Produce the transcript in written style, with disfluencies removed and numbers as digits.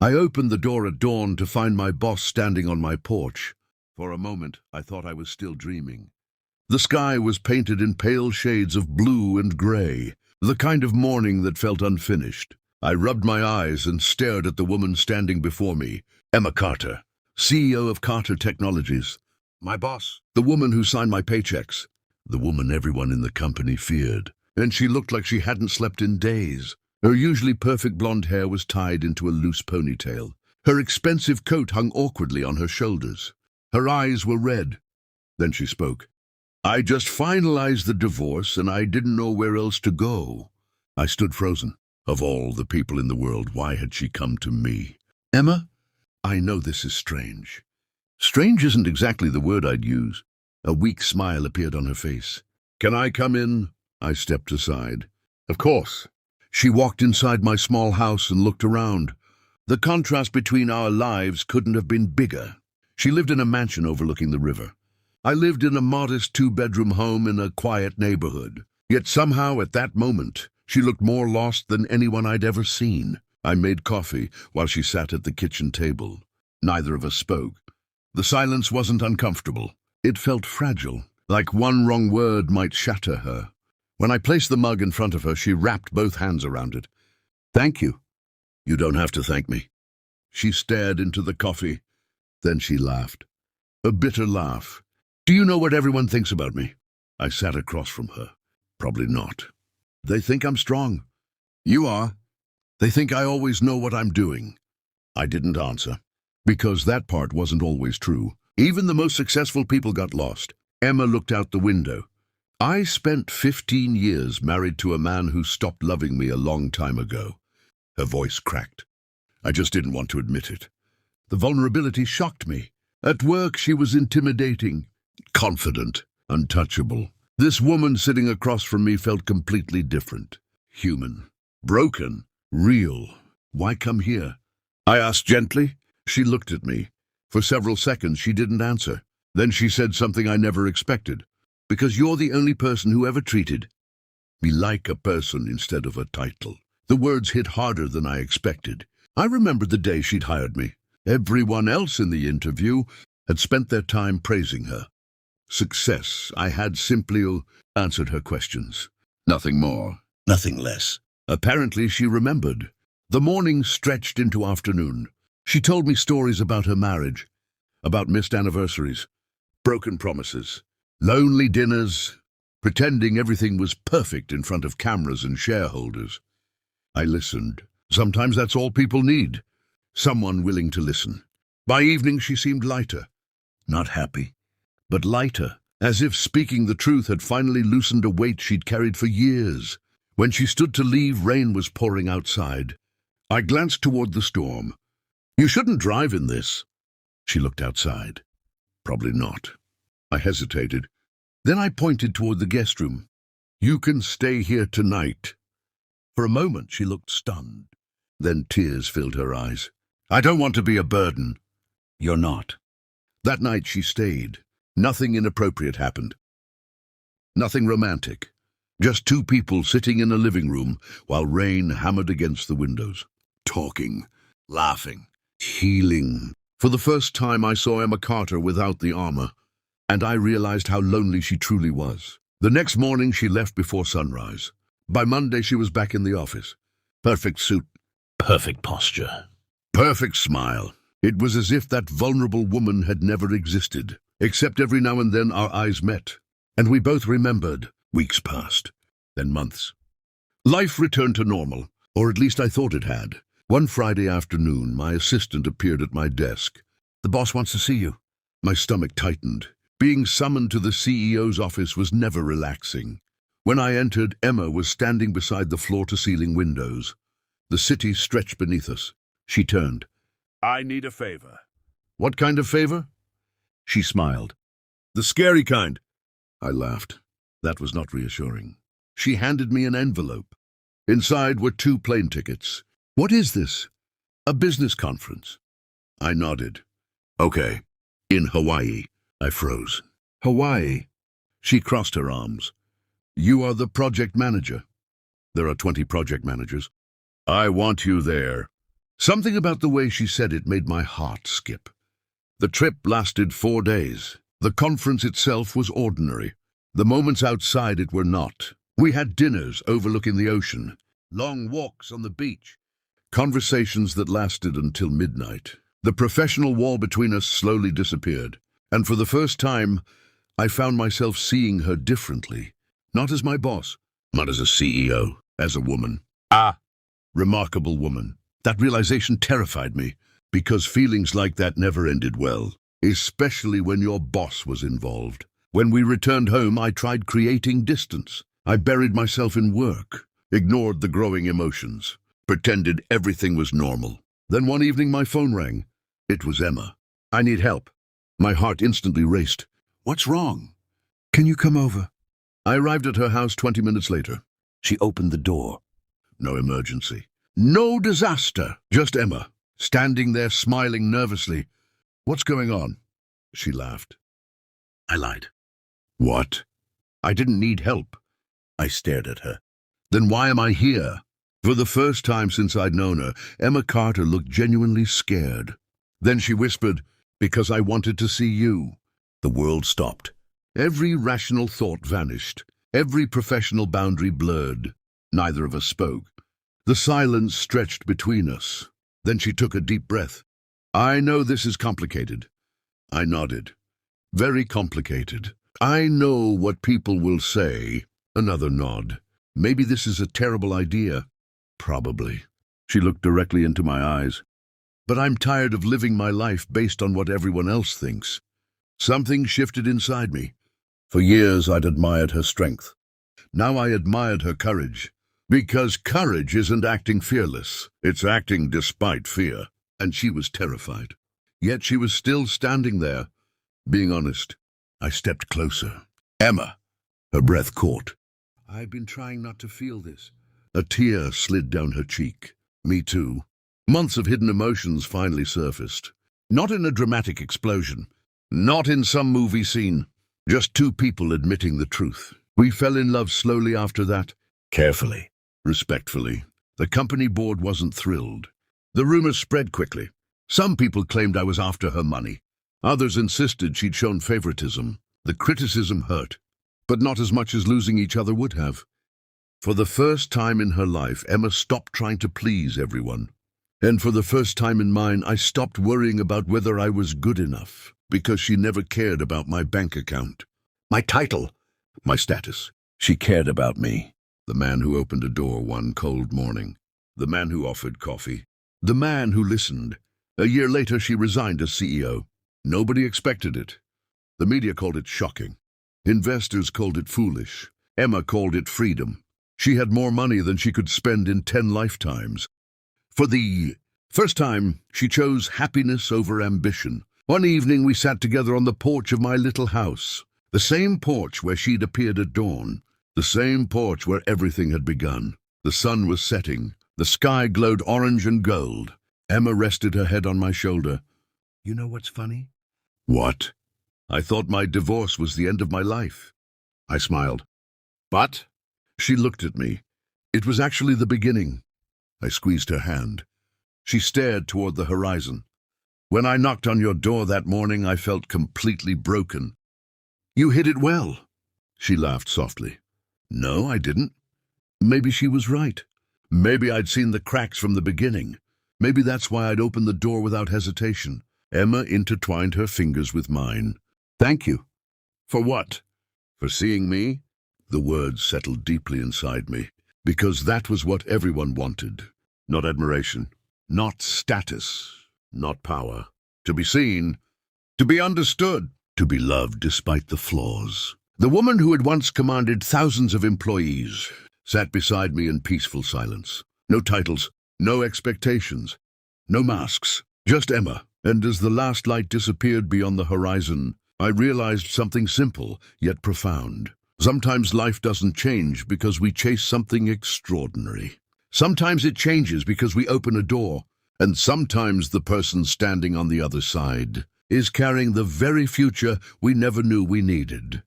I opened the door at dawn to find my boss standing on my porch. For a moment, I thought I was still dreaming. The sky was painted in pale shades of blue and gray, the kind of morning that felt unfinished. I rubbed my eyes and stared at the woman standing before me, Emma Carter, CEO of Carter Technologies. My boss, the woman who signed my paychecks, the woman everyone in the company feared. And she looked like she hadn't slept in days. Her usually perfect blonde hair was tied into a loose ponytail. Her expensive coat hung awkwardly on her shoulders. Her eyes were red. Then she spoke. I just finalized the divorce and I didn't know where else to go. I stood frozen. Of all the people in the world, why had she come to me? Emma, I know this is strange. Strange isn't exactly the word I'd use. A weak smile appeared on her face. Can I come in? I stepped aside. Of course. She walked inside my small house and looked around. The contrast between our lives couldn't have been bigger. She lived in a mansion overlooking the river. I lived in a modest two-bedroom home in a quiet neighborhood. Yet somehow, at that moment, she looked more lost than anyone I'd ever seen. I made coffee while she sat at the kitchen table. Neither of us spoke. The silence wasn't uncomfortable. It felt fragile, like one wrong word might shatter her. When I placed the mug in front of her, she wrapped both hands around it. Thank you. You don't have to thank me. She stared into the coffee. Then she laughed. A bitter laugh. Do you know what everyone thinks about me? I sat across from her. Probably not. They think I'm strong. You are. They think I always know what I'm doing. I didn't answer, because that part wasn't always true. Even the most successful people got lost. Emma looked out the window. I spent 15 years married to a man who stopped loving me a long time ago. Her voice cracked. I just didn't want to admit it. The vulnerability shocked me. At work, she was intimidating, confident, untouchable. This woman sitting across from me felt completely different. Human. Broken. Real. Why come here? I asked gently. She looked at me. For several seconds, she didn't answer. Then she said something I never expected. Because you're the only person who ever treated me like a person instead of a title. The words hit harder than I expected. I remembered the day she'd hired me. Everyone else in the interview had spent their time praising her. Success, I had simply answered her questions. Nothing more, nothing less. Apparently she remembered. The morning stretched into afternoon. She told me stories about her marriage, about missed anniversaries, broken promises, lonely dinners, pretending everything was perfect in front of cameras and shareholders. I listened. Sometimes that's all people need. Someone willing to listen. By evening she seemed lighter. Not happy, but lighter, as if speaking the truth had finally loosened a weight she'd carried for years. When she stood to leave, rain was pouring outside. I glanced toward the storm. You shouldn't drive in this. She looked outside. Probably not. I hesitated. Then I pointed toward the guest room. You can stay here tonight. For a moment she looked stunned. Then tears filled her eyes. I don't want to be a burden. You're not. That night she stayed. Nothing inappropriate happened. Nothing romantic. Just two people sitting in a living room while rain hammered against the windows. Talking, laughing, healing. For the first time I saw Emma Carter without the armor, and I realized how lonely she truly was. The next morning she left before sunrise. By Monday she was back in the office. Perfect suit, perfect posture, perfect smile. It was as if that vulnerable woman had never existed, except every now and then our eyes met, and we both remembered. Weeks passed, then months. Life returned to normal, or at least I thought it had. One Friday afternoon, my assistant appeared at my desk. The boss wants to see you. My stomach tightened. Being summoned to the CEO's office was never relaxing. When I entered, Emma was standing beside the floor-to-ceiling windows. The city stretched beneath us. She turned. I need a favor. What kind of favor? She smiled. The scary kind. I laughed. That was not reassuring. She handed me an envelope. Inside were 2 plane tickets. What is this? A business conference. I nodded. Okay. In Hawaii. I froze. Hawaii? She crossed her arms. You are the project manager. There are 20 project managers. I want you there. Something about the way she said it made my heart skip. The trip lasted 4 days. The conference itself was ordinary. The moments outside it were not. We had dinners overlooking the ocean, long walks on the beach, conversations that lasted until midnight. The professional wall between us slowly disappeared, and for the first time, I found myself seeing her differently. Not as my boss, not as a CEO, as a woman. Remarkable woman. That realization terrified me, because feelings like that never ended well, especially when your boss was involved. When we returned home, I tried creating distance. I buried myself in work, ignored the growing emotions, pretended everything was normal. Then one evening my phone rang. It was Emma. "I need help." My heart instantly raced. "What's wrong? Can you come over?" I arrived at her house 20 minutes later. She opened the door. No emergency. No disaster. Just Emma, standing there smiling nervously. "What's going on?" She laughed. I lied. "What?" "I didn't need help." I stared at her. "Then why am I here?" For the first time since I'd known her, Emma Carter looked genuinely scared. Then she whispered, "Because I wanted to see you." The world stopped. Every rational thought vanished. Every professional boundary blurred. Neither of us spoke. The silence stretched between us. Then she took a deep breath. "I know this is complicated." I nodded. "Very complicated. I know what people will say." Another nod. "Maybe this is a terrible idea." "Probably." She looked directly into my eyes. "But I'm tired of living my life based on what everyone else thinks." Something shifted inside me. For years I'd admired her strength. Now I admired her courage. Because courage isn't acting fearless, it's acting despite fear. And she was terrified. Yet she was still standing there, being honest. I stepped closer. "Emma." Her breath caught. "I've been trying not to feel this." A tear slid down her cheek. Me too. Months of hidden emotions finally surfaced. Not in a dramatic explosion. Not in some movie scene. Just two people admitting the truth. We fell in love slowly after that. Carefully. Respectfully. The company board wasn't thrilled. The rumors spread quickly. Some people claimed I was after her money. Others insisted she'd shown favoritism. The criticism hurt, but not as much as losing each other would have. For the first time in her life, Emma stopped trying to please everyone. And for the first time in mine, I stopped worrying about whether I was good enough, because she never cared about my bank account, my title, my status. She cared about me. The man who opened a door one cold morning. The man who offered coffee. The man who listened. A year later, she resigned as CEO. Nobody expected it. The media called it shocking. Investors called it foolish. Emma called it freedom. She had more money than she could spend in 10 lifetimes. For the first time, she chose happiness over ambition. One evening, we sat together on the porch of my little house. The same porch where she'd appeared at dawn. The same porch where everything had begun. The sun was setting. The sky glowed orange and gold. Emma rested her head on my shoulder. "You know what's funny?" "What?" "I thought my divorce was the end of my life." I smiled. "But?" She looked at me. "It was actually the beginning." I squeezed her hand. She stared toward the horizon. "When I knocked on your door that morning, I felt completely broken." "You hid it well." She laughed softly. "No, I didn't." Maybe she was right. Maybe I'd seen the cracks from the beginning. Maybe that's why I'd opened the door without hesitation. Emma intertwined her fingers with mine. "Thank you." "For what?" "For seeing me." The words settled deeply inside me, because that was what everyone wanted. Not admiration, not status, not power. To be seen, to be understood, to be loved despite the flaws. The woman who had once commanded thousands of employees sat beside me in peaceful silence. No titles, no expectations, no masks, just Emma. And as the last light disappeared beyond the horizon, I realized something simple, yet profound. Sometimes life doesn't change because we chase something extraordinary. Sometimes it changes because we open a door, and sometimes the person standing on the other side is carrying the very future we never knew we needed.